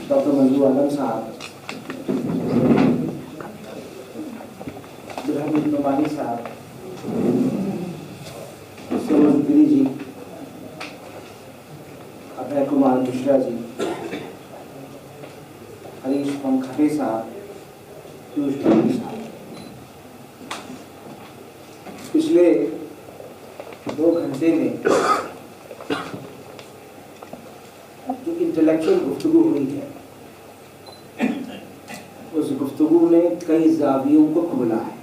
Doctor Manju आलम साहब, बिरहमीद नुमानी साहब, सरोज गिरी जी, अभय कुमार मिश्रा जी, हरीश पंखटे साहब, पीयूष गांधी साहब। पिछले 2 घंटे में जो इंटेलेक्चुअल गुफ्तगू हुई है, उस गुफ्तगू ने कई जावियों को खोला है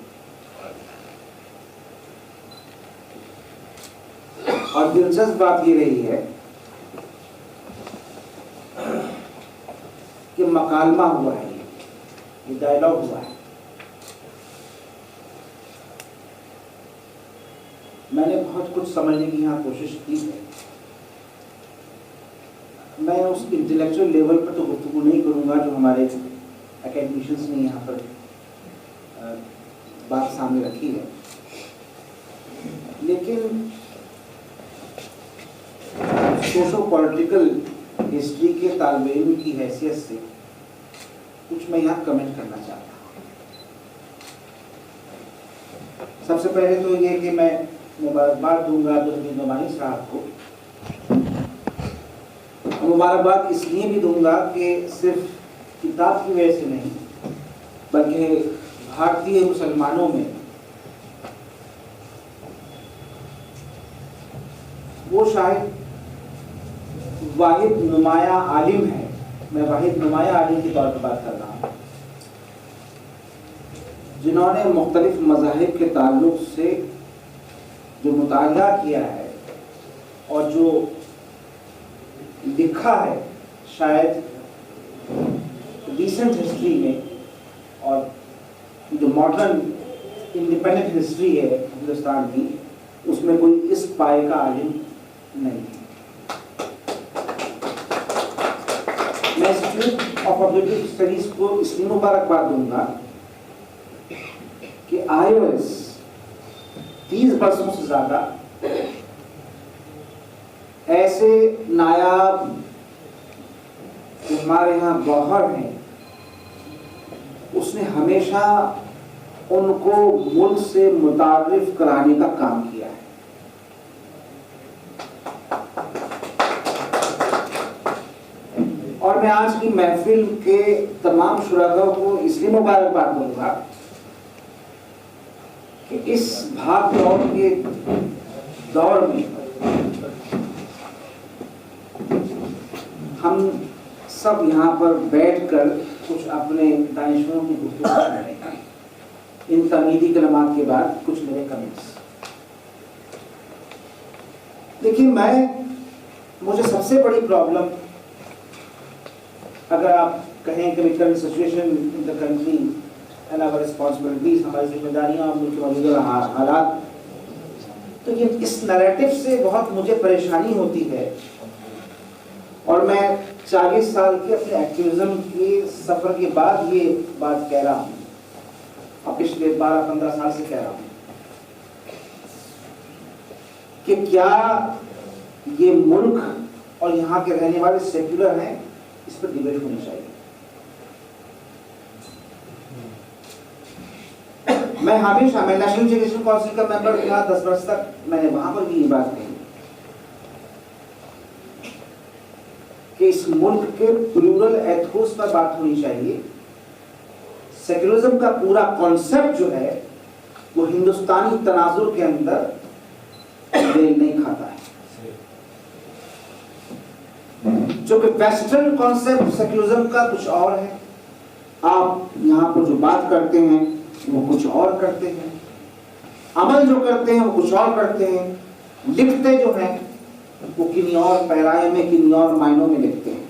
और दिलचस्प बात ये रही है कि मकालमा हुआ है, ये डायलॉग हुआ है। मैंने बहुत कुछ समझने की यहाँ कोशिश की है। मैं उस इंटेलेक्चुअल लेवल पर तो गुफ्तगू नहीं करूँगा जो हमारे एकेडमिशियंस ने यहाँ पर बात सामने रखी है, लेकिन सोशो पॉलिटिकल हिस्ट्री के तालिब इल्म की हैसियत से कुछ मैं यहाँ कमेंट करना चाहता हूँ। सबसे पहले तो ये कि मैं मुबारकबाद दूंगा बिरहमीद नुमानी साहब को। मुबारकबाद इसलिए भी दूंगा कि सिर्फ किताब की वजह से नहीं, बल्कि भारतीय मुसलमानों में वो शायद वाहिद नुमाया आलिम है, मैं वाहिद नुमाया आलिम के तौर पर बात कर रहा हूँ, जिन्होंने मुख्तलिफ मज़ाहिब के ताल्लुक से जो मुताला किया है और जो लिखा है, शायद रिसेंट हिस्ट्री में और जो मॉडर्न इंडिपेंडेंट हिस्ट्री है हिंदुस्तान की, उसमें कोई इस पाए का आलिम नहीं है। मैं इंस्टीट्यूट ऑफ पब्लिक स्टडीज को इसलिए मुबारकबाद दूंगा कि IOS 30 वर्षों से ज्यादा ऐसे नायाब जो हमारे यहाँ गौहर हैं, उसने हमेशा उनको मुल्क से मुतारिफ कराने का काम किया है। और मैं आज की महफिल के तमाम शुरागा को इसलिए मुबारकबाद दूंगा कि इस भाग दौड़ के दौर में हम सब यहाँ पर बैठकर कुछ अपने दानिशों की गुफ्तगू कर रहे हैं। इन तमीदी कलमात के बाद कुछ मेरे कमेंट्स। देखिए, मुझे सबसे बड़ी प्रॉब्लम, अगर आप कहें कि current situation in the country and our responsibilities, हमारी जिम्मेदारियां और मुल्क के मौजूदा हालात, तो ये इस नैरेटिव से बहुत मुझे परेशानी होती है। और मैं 40 साल के अपने एक्टिविज्म के सफर के बाद ये बात कह रहा हूँ, और पिछले 12-15 साल से कह रहा हूँ कि क्या ये मुल्क और यहाँ के रहने वाले सेक्युलर हैं, इस पर डिबेट होनी चाहिए। मैं नेशनल एजुकेशन काउंसिल का मेंबर था 10 वर्ष तक, मैंने वहां पर भी ये बात कही कि इस मुल्क के प्लूरल एथोस पर बात होनी चाहिए। सेक्युलरिज्म का पूरा कॉन्सेप्ट जो है वो हिंदुस्तानी तनाजुर के अंदर मेल नहीं खाता है, जो कि वेस्टर्न कॉन्सेप्ट सेक्युलरिज्म का कुछ और है। आप यहाँ पर जो बात करते हैं वो कुछ और करते हैं, अमल जो करते हैं वो कुछ और करते हैं, लिखते जो हैं वो किन्हीं और पैराए में, किन्हीं और मायनों में लिखते हैं।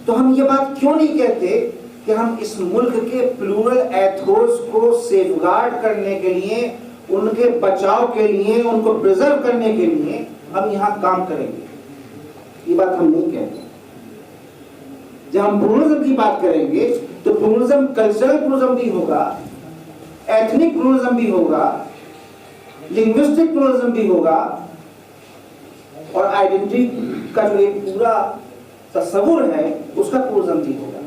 तो हम ये बात क्यों नहीं कहते कि हम इस मुल्क के प्लूरल एथोस को सेफगार्ड करने के लिए, उनके बचाव के लिए, उनको प्रिजर्व करने के लिए हम यहाँ काम करेंगे। ये बात हम नहीं कहते। जब हम प्लूरलिज्म की बात करेंगे तो प्लूरलिज्म कल्चरल प्लूरलिज्म भी होगा, एथनिक प्लूरलिज्म भी होगा, लिंग्विस्टिक प्लूरलिज्म भी होगा, और आइडेंटिटी का जो एक पूरा तस्वुर है उसका पूर्वजन्म भी होगा।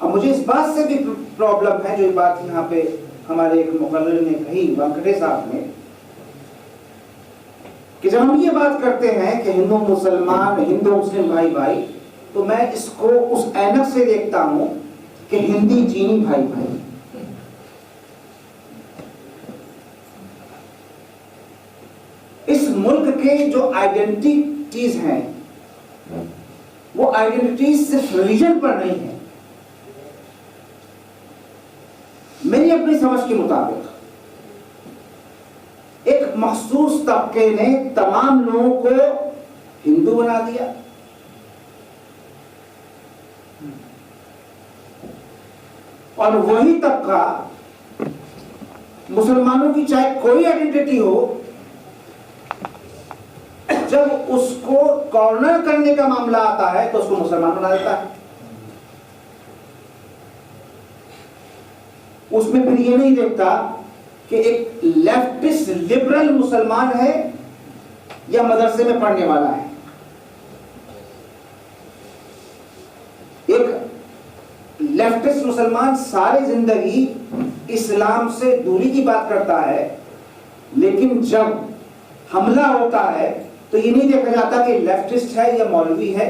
अब मुझे इस बात से भी प्रॉब्लम है, जो ये बात यहाँ पे हमारे एक मुकर्रिर ने कही, वानखेड़े साहब ने, कि जब हम ये बात करते हैं कि हिंदू मुसलमान, हिंदू मुस्लिम भाई भाई, तो मैं इसको उस ऐनक से देखता हूं कि हिंदी चीनी भाई भाई। इस मुल्क के जो आइडेंटिटीज हैं वो आइडेंटिटीज सिर्फ रिलीजन पर नहीं है। मेरी अपनी समझ के मुताबिक एक मखसूस तबके ने तमाम लोगों को हिंदू बना दिया, और वही तबका मुसलमानों की चाहे कोई आइडेंटिटी हो, जब उसको कॉर्नर करने का मामला आता है तो उसको मुसलमान बना देता है। उसमें फिर ये नहीं देखता कि एक लेफ्टिस्ट लिबरल मुसलमान है या मदरसे में पढ़ने वाला है। एक लेफ्टिस्ट मुसलमान सारी जिंदगी इस्लाम से दूरी की बात करता है, लेकिन जब हमला होता है तो ये नहीं देखा जाता कि लेफ्टिस्ट है या मौलवी है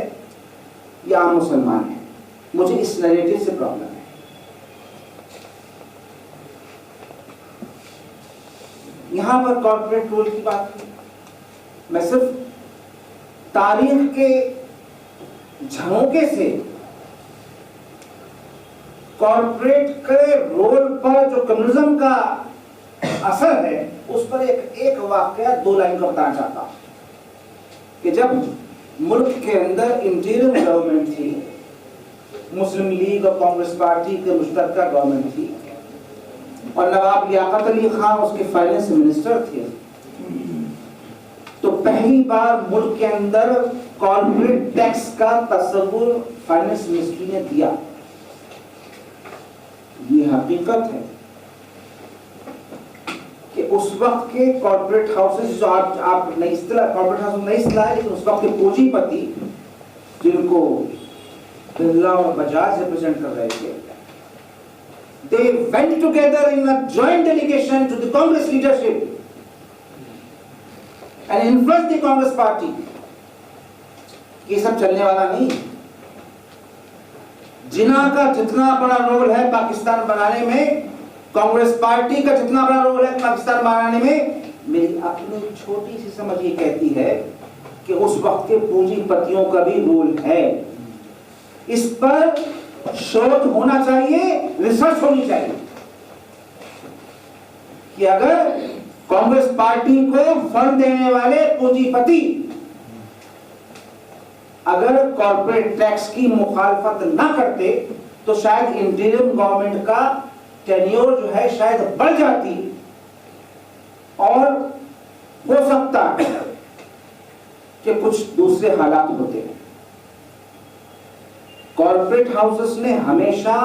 या आम मुसलमान है। मुझे इस नैरेटिव से प्रॉब्लम है। यहां पर कॉर्पोरेट रूल की बात की, मैं सिर्फ तारीख के झोंके से कॉर्पोरेट के रोल पर जो कम्युनिज्म का असर है उस पर एक वाकया 2 लाइन का बताना चाहता हूं कि जब मुल्क के अंदर इंटीरियम गवर्नमेंट थी, मुस्लिम लीग और कांग्रेस पार्टी के मुश्तरका गवर्नमेंट थी, और नवाब लियाकत अली खान उसके फाइनेंस मिनिस्टर थे, तो पहली बार मुल्क के अंदर कॉर्पोरेट टैक्स का तस्वुर फाइनेंस मिनिस्ट्री ने दिया। ये हकीकत है कि उस वक्त के कॉर्पोरेट हाउसेस, जो आप नई इस्तिलाह कॉर्पोरेट हाउस नई इस्तिलाह है, लेकिन उस वक्त के पूंजीपति जिनको बिरला और बजाज रिप्रेजेंट कर रहे थे, they went together in a joint delegation to the Congress leadership and influenced the Congress party। ये सब चलने वाला नहीं। जिन्ना का जितना बड़ा रोल है पाकिस्तान बनाने में, कांग्रेस पार्टी का जितना बड़ा रोल है पाकिस्तान बनाने में, मेरी अपनी छोटी सी समझ ये कहती है कि उस वक्त के पूंजीपतियों का भी रोल है। इस पर शोध होना चाहिए, रिसर्च होनी चाहिए कि अगर कांग्रेस पार्टी को फंड देने वाले पूंजीपति अगर कॉर्पोरेट टैक्स की मुखालफत ना करते तो शायद इंटीरियम गवर्नमेंट का टेन्योर जो है शायद बढ़ जाती, और हो सकता है कि कुछ दूसरे हालात होते हैं। कॉर्पोरेट हाउसेस ने हमेशा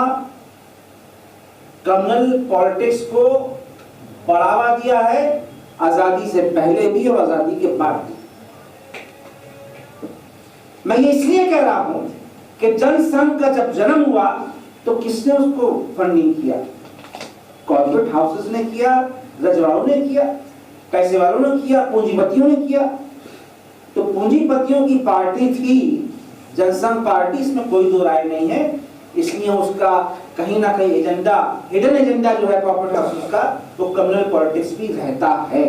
कम्युनल पॉलिटिक्स को बढ़ावा दिया है, आजादी से पहले भी और आजादी के बाद भी। मैं ये इसलिए कह रहा हूं कि जनसंघ का जब जन्म हुआ तो किसने उसको फंडिंग किया? कॉर्पोरेट हाउसेस ने किया, रजवाड़ों ने किया, पैसे वालों ने किया, पूंजीपतियों ने किया। तो पूंजीपतियों की पार्टी थी जनसंघ पार्टी, इसमें कोई दो राय नहीं है। इसलिए उसका कहीं ना कहीं एजेंडा, हिडन एजेंडा जो है कॉर्पोरेट हाउसेस का, वो कम्युनल पॉलिटिक्स भी रहता है।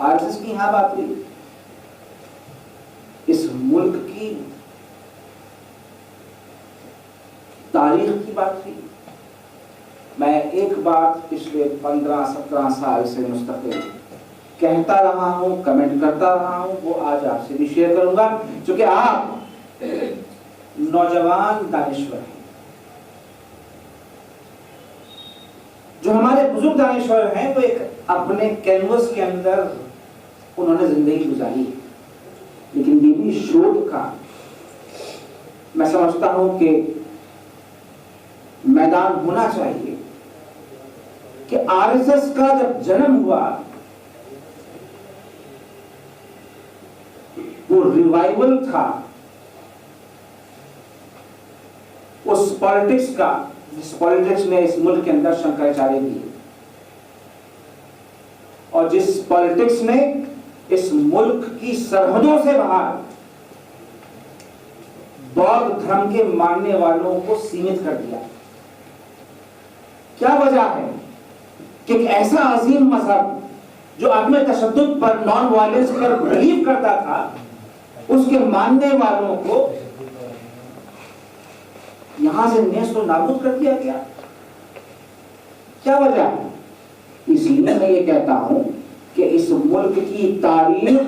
आरएसएस की यहां बात हुई, इस मुल्क की तारीख की बात हुई। मैं एक बात पिछले 15-17 साल से मुस्तकिल कहता रहा हूं, कमेंट करता रहा हूं, वो आज आपसे भी शेयर करूंगा, क्योंकि आप नौजवान दानिश्वर हैं। जो हमारे बुजुर्ग दानिश्वर हैं वो एक अपने कैनवस के अंदर उन्होंने जिंदगी गुजारी है, लेकिन बीबी शोध का मैं समझता हूं कि मैदान होना चाहिए कि आरएसएस का जब जन्म हुआ वो रिवाइवल था उस पॉलिटिक्स का जिस पॉलिटिक्स ने इस मुल्क के अंदर शंकराचार्य दिए, और जिस पॉलिटिक्स ने इस मुल्क की सरहदों से बाहर बौद्ध धर्म के मानने वालों को सीमित कर दिया। क्या वजह है कि एक ऐसा अजीम मजहब जो अदम तशद्दुद पर, नॉन वायलेंस पर बिलीव करता था, उसके मानने वालों को यहां से नेस्त और नाबूद कर दिया गया। क्या वजह है? इसीलिए मैं ये कहता हूं कि इस मुल्क की तारीख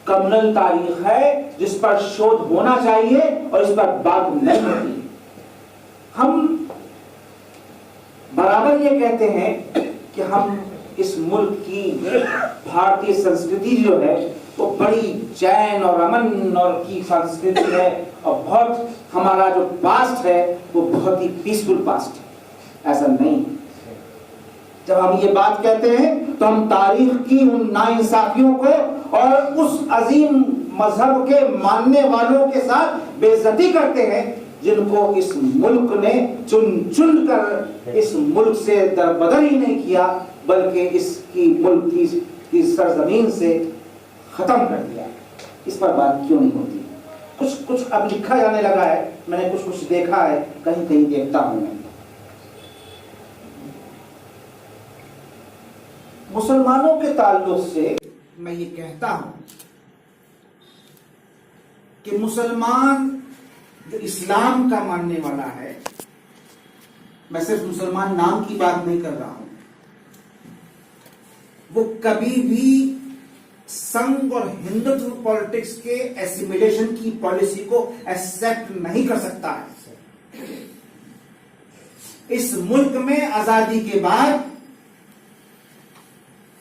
कम्युनल तारीख है जिस पर शोध होना चाहिए और इस पर बात नहीं होती। हम बराबर ये कहते हैं कि हम इस मुल्क की भारतीय संस्कृति जो है वो बड़ी चैन और अमन और की संस्कृति है, और बहुत हमारा जो पास्ट है वो बहुत ही पीसफुल पास्ट है। ऐसा नहीं। जब हम ये बात कहते हैं तो हम तारीख की उन नाइंसाफियों को और उस अजीम मजहब के मानने वालों के साथ बेइज्जती करते हैं जिनको इस मुल्क ने चुन चुन कर इस मुल्क से दरबदर ही नहीं किया, बल्कि इसकी मुल्क की सरजमीन से खत्म कर दिया। इस पर बात क्यों नहीं होती? कुछ कुछ अब लिखा जाने लगा है, मैंने कुछ कुछ देखा है, कहीं कहीं देखता हूं मैं। मुसलमानों के ताल्लुक से मैं ये कहता हूं कि मुसलमान जो इस्लाम का मानने वाला है, मैं सिर्फ मुसलमान नाम की बात नहीं कर रहा हूं, वो कभी भी संघ और हिंदुत्व पॉलिटिक्स के एसिमिलेशन की पॉलिसी को एक्सेप्ट नहीं कर सकता है। इस मुल्क में आजादी के बाद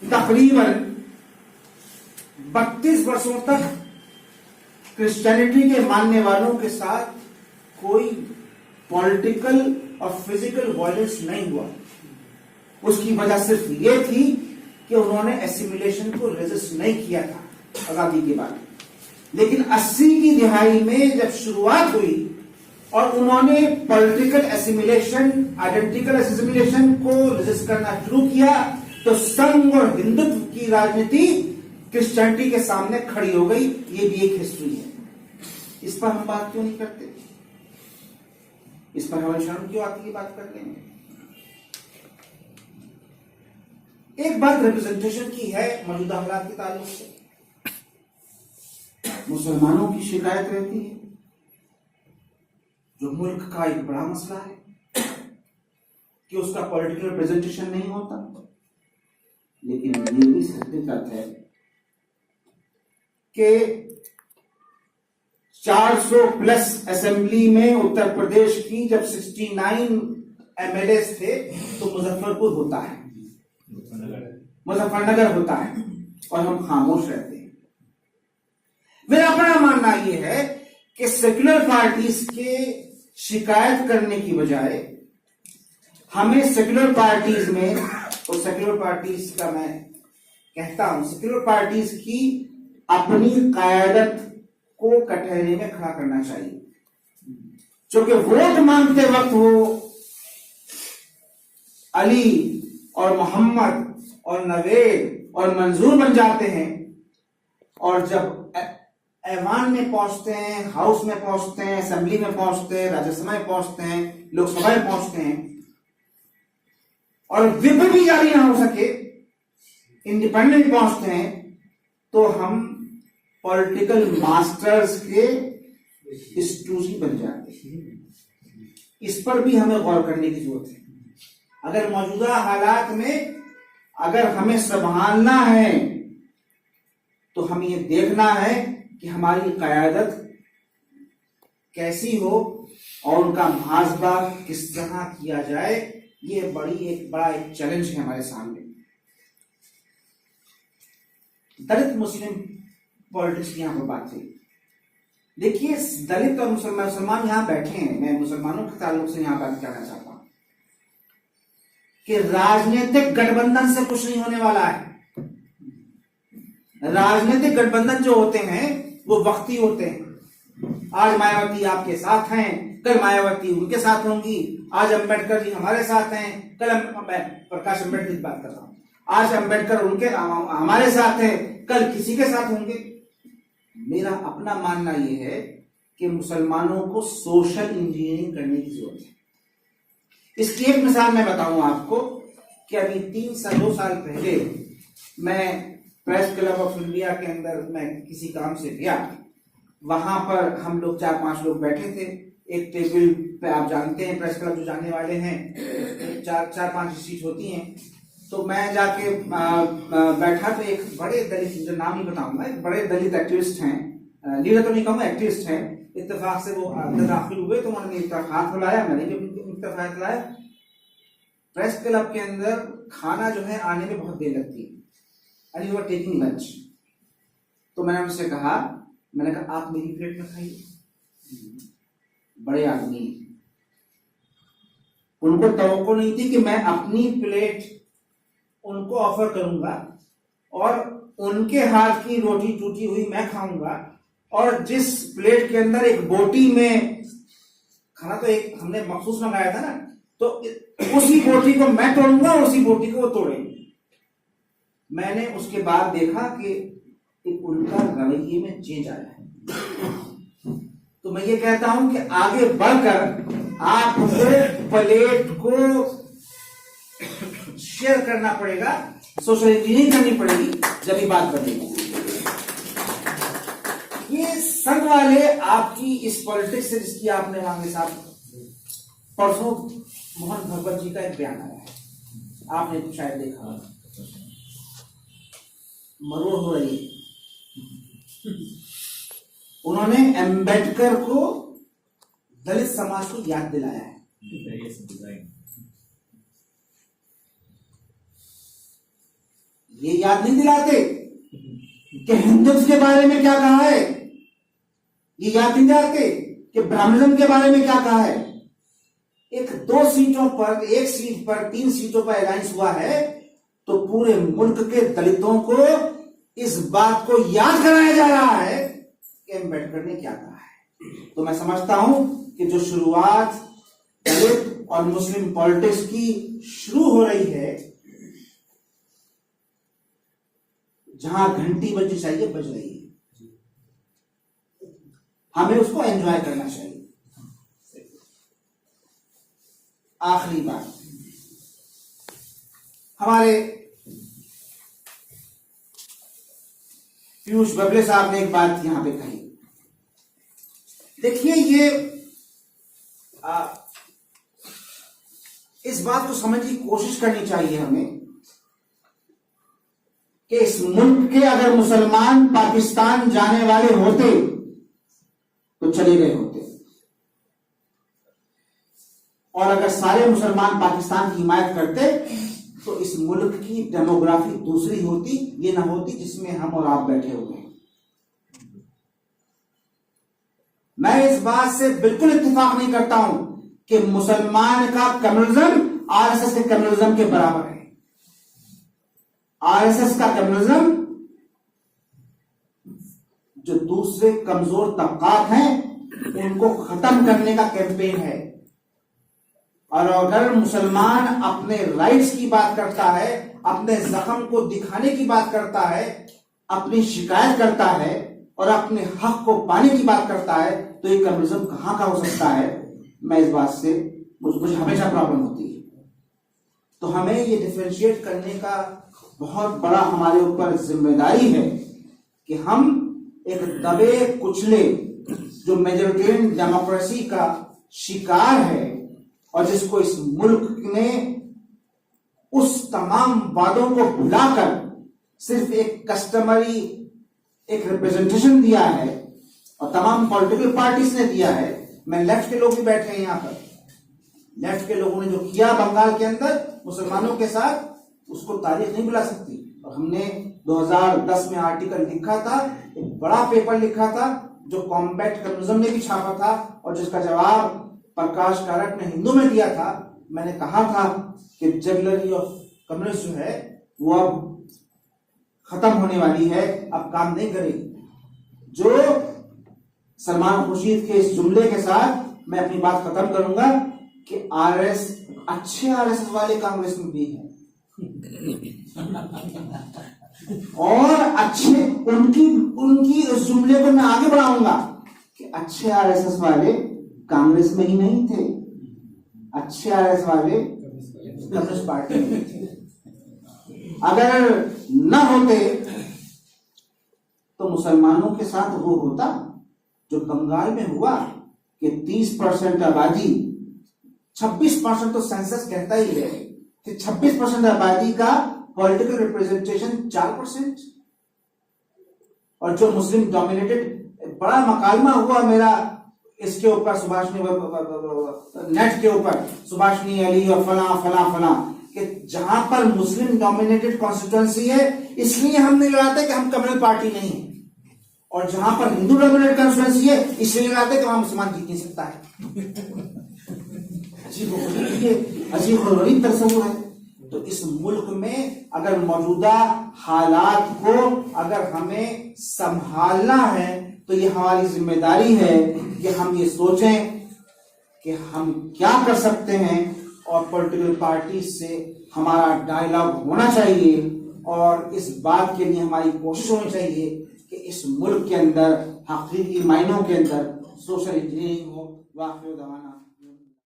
तकरीबन 32 वर्षों तक क्रिश्चियनिटी के मानने वालों के साथ कोई पॉलिटिकल और फिजिकल वायलेंस नहीं हुआ। उसकी वजह सिर्फ ये थी कि उन्होंने एसिमिलेशन को रेजिस्ट नहीं किया था आजादी के बाद। लेकिन 80 की दिहाई में जब शुरुआत हुई और उन्होंने पॉलिटिकल एसिमिलेशन, आइडेंटिकल एसिमिलेशन को रेजिस्ट करना शुरू किया, तो संघ और हिंदुत्व की राजनीति क्रिश्चियनिटी के सामने खड़ी हो गई। ये भी एक हिस्ट्री है। इस पर हम बात क्यों नहीं करते? इस पर हमें शर्म क्यों आती है बात करने में? एक बात रिप्रेजेंटेशन की है मौजूदा हालात के ताल्लुक से। मुसलमानों की शिकायत रहती है, जो मुल्क का एक बड़ा मसला है, कि उसका पॉलिटिकल रिप्रेजेंटेशन नहीं होता। लेकिन ये भी हकीकत है कि 400 प्लस असेंबली में उत्तर प्रदेश की जब 69 एमएलए थे तो मुजफ्फरपुर होता है, मुजफ्फरनगर होता है, और हम खामोश रहते हैं। मेरा अपना मानना यह है कि सेक्युलर पार्टीज के शिकायत करने की बजाय हमें सेक्युलर पार्टीज में, और सेक्युलर पार्टीज का मैं कहता हूं, सेक्युलर पार्टीज की अपनी कायदत को कटहरे में खड़ा करना चाहिए। क्योंकि वोट मांगते वक्त वो अली और मोहम्मद और नवेद और मंजूर बन जाते हैं, और जब ऐवान में पहुंचते हैं, हाउस में पहुंचते हैं, असेंबली में पहुंचते हैं, राज्यसभा में पहुंचते हैं, लोकसभा में पहुंचते हैं, और विप भी जारी ना हो सके, इंडिपेंडेंट पहुंचते हैं, तो हम पॉलिटिकल मास्टर्स के स्टूजी बन जाते हैं। इस पर भी हमें गौर करने की जरूरत है। अगर मौजूदा हालात में अगर हमें संभालना है तो हमें यह देखना है कि हमारी क़यादत कैसी हो और उनका मुहासबा किस तरह किया जाए। ये बड़ा एक चैलेंज है हमारे सामने। दलित मुस्लिम पॉलिटिक्स की यहां पर बात थी। देखिए, दलित और मुसलमान यहां बैठे हैं, मैं मुसलमानों के ताल्लुक से यहां बात करना चाहता हूं कि राजनीतिक गठबंधन से कुछ नहीं होने वाला है। राजनीतिक गठबंधन जो होते हैं वो वक्ती होते हैं। आज मायावती आपके साथ हैं, कल मायावती उनके साथ होंगी। आज अंबेडकर जी हमारे साथ हैं, कल मैं प्रकाश अंबेडकर की बात कर रहा हूं, आज अंबेडकर उनके हमारे साथ हैं, कल किसी के साथ होंगे। मेरा अपना मानना यह है कि मुसलमानों को सोशल इंजीनियरिंग करने की जरूरत है। इसकी एक मिसाल मैं बताऊं आपको कि अभी 2 साल पहले मैं प्रेस क्लब ऑफ इंडिया के अंदर मैं किसी काम से गया। वहां पर हम लोग 4-5 लोग बैठे थे एक टेबल पे। आप जानते हैं प्रेस क्लब जो जाने वाले हैं 4-5 सीट होती हैं। तो मैं जाके बैठा तो एक बड़े दलित, जो नाम नहीं बताऊंगा, एक बड़े दलित एक्टिविस्ट हैं, लीडर तो नहीं कहूंगा, एक्टिविस्ट हैं। इत्तेफाक से वो दाखिल हुए तो उन्होंने मेरी तरफ हाथ हिलाया, मैंने भी उनकी तरफ हाथ हिलाया। प्रेस क्लब के अंदर खाना जो है आने में बहुत देर लगती है, and you are taking lunch. तो मैंने उनसे कहा, मैंने कहा आप मेरी प्लेट में खाइए। बड़े आदमी, उनको तवक्को नहीं थी कि मैं अपनी प्लेट उनको ऑफर करूंगा और उनके हाथ की रोटी टूटी हुई मैं खाऊंगा, और जिस प्लेट के अंदर एक बोटी में खाना, तो एक हमने मखसूस मंगाया था ना, तो उसी बोटी को मैं तोड़ूंगा और उसी बोटी को वो तोड़ेंगे। मैंने उसके बाद देखा कि एक उनका रवैये में चेंज आया है। तो मैं ये कहता हूं कि आगे बढ़कर आपको प्लेट को शेयर करना पड़ेगा, सोशल इंजीनियरिंग करनी पड़ेगी, जब ये बात बनेगी। ये संघ वाले आपकी इस पॉलिटिक्स से जिसकी आपने मांगे साहब, परसों मोहन भगवत जी का एक बयान आया है, आपने तो शायद देखा, मरोड़ हो रही है। उन्होंने अंबेडकर को दलित समाज को याद दिलाया है। ये याद नहीं दिलाते कि हिंदुत्व के बारे में क्या कहा है, ये याद नहीं दिलाते कि ब्राह्मणिज्म के बारे में क्या कहा है। एक 2 सीटों पर, 1 सीट पर 3 सीटों पर अलायंस हुआ है, तो पूरे मुल्क के दलितों को इस बात को याद कराया जा रहा है कि अंबेडकर ने क्या कहा है। तो मैं समझता हूं कि जो शुरुआत दलित और मुस्लिम पॉलिटिक्स की शुरू हो रही है, जहां घंटी बजनी चाहिए बज रही है, हमें उसको एंजॉय करना चाहिए। आखिरी बात, हमारे पीयूष बबले साहब ने एक बात यहां पे कही। देखिए, ये इस बात को समझने की कोशिश करनी चाहिए हमें कि इस मुल्क के अगर मुसलमान पाकिस्तान जाने वाले होते तो चले गए होते, और अगर सारे मुसलमान पाकिस्तान की हिमायत करते तो इस मुल्क की डेमोग्राफी दूसरी होती, ये ना होती जिसमें हम और आप बैठे हुए हैं। मैं इस बात से बिल्कुल इत्तेफाक नहीं करता हूं कि मुसलमान का कम्युनिज्म आरएसएस के कम्युनिज्म के बराबर है। आरएसएस का कम्युनिज्म जो दूसरे कमजोर तबकात हैं उनको खत्म करने का कैंपेन है। और अगर मुसलमान अपने राइट्स की बात करता है, अपने जख्म को दिखाने की बात करता है, अपनी शिकायत करता है और अपने हक को पाने की बात करता है, तो ये कम्युनिज्म कहां का हो सकता है। मैं इस बात से मुझे हमेशा प्रॉब्लम होती है। तो हमें ये डिफरेंशिएट करने का बहुत बड़ा हमारे ऊपर जिम्मेदारी है कि हम एक दबे कुचले जो मेजोरिटेरियन डेमोक्रेसी का शिकार है और जिसको इस मुल्क ने उस तमाम वादों को भुलाकर सिर्फ एक कस्टमरी एक रिप्रेजेंटेशन दिया है, और तमाम पॉलिटिकल पार्टीज ने दिया है। मैं लेफ्ट के लोग भी बैठे हैं यहाँ पर, लेफ्ट के लोगों ने जो किया बंगाल के अंदर मुसलमानों के साथ, उसको तारीख नहीं भुला सकती। और हमने 2010 में आर्टिकल लिखा था, एक बड़ा पेपर लिखा था जो कॉम्बैट कम्युनिज्म ने भी छापा था, और जिसका जवाब प्रकाश कारक ने हिंदू में दिया था। मैंने कहा था कि जगलरी ऑफ कम्युनिस्ट जो है वो अब खत्म होने वाली है, अब काम नहीं करेगी। जो सलमान खुर्शीद के इस जुमले के साथ मैं अपनी बात खत्म करूंगा कि अच्छे आरएसएस वाले कांग्रेस में भी हैं और अच्छे उनकी उस जुमले को मैं आगे बढ़ाऊंगा कि अच्छे आरएसएस वाले कांग्रेस में ही नहीं थे, अच्छे आरएसएस वाले कम्युनिस्ट पार्टी में थे। अगर न होते तो मुसलमानों के साथ वो होता जो बंगाल में हुआ कि 30% आबादी, 26% तो सेंसस कहता ही है कि 26% आबादी का पॉलिटिकल रिप्रेजेंटेशन 4%, और जो मुस्लिम डोमिनेटेड बड़ा मकालमा हुआ मेरा इसके ऊपर सुभाषनी नेट के ऊपर सुभाषनी अली और फला फला फला कि जहां पर मुस्लिम डोमिनेटेड कॉन्स्टिट्यूएंसी है इसलिए हम नहीं लड़ाते कि हम कम्युनल पार्टी नहीं है, और जहां पर हिंदू डोमिनेटेड कॉन्स्टिट्यूएंसी है इसलिए लड़ाते कि वहां मुसलमान जीत नहीं सकता है। अजीब गरीब तस्वुर है। तो इस मुल्क में अगर मौजूदा हालात को अगर हमें संभालना है तो ये हमारी जिम्मेदारी है कि हम ये सोचें कि हम क्या कर सकते हैं, और पॉलिटिकल पार्टी से हमारा डायलॉग होना चाहिए, और इस बात के लिए हमारी कोशिश होनी चाहिए कि इस मुल्क के अंदर हकीकी मायनों के अंदर सोशल इंजीनियरिंग हो। वाक़ई दवाना।